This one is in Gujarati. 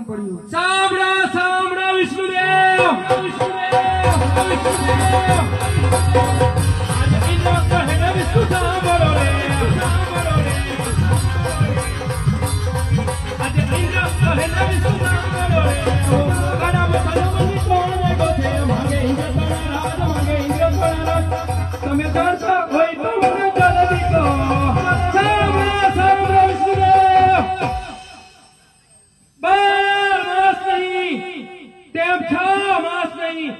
પડ્યું. સાંભળા સાંભળા વિષ્ણુદેવ, આજે ઇન્દ્ર કહે ને વિષ્ણુ સાંભળો રે, આજે ઇન્દ્ર કહે ને વિષ્ણુ સાંભળો રે. કડમ કડમની કોણે ગોથે માંગે ઇન્દ્ર કોણ રાજ, માંગે ઇન્દ્ર કોણ રાજ. તમે જાણતા હોય તો મને જલ્દી કહો. સાંભળા સાંભળા વિષ્ણુદેવ, 12 માસ નહીં, તેમ 6 માસ નહીં.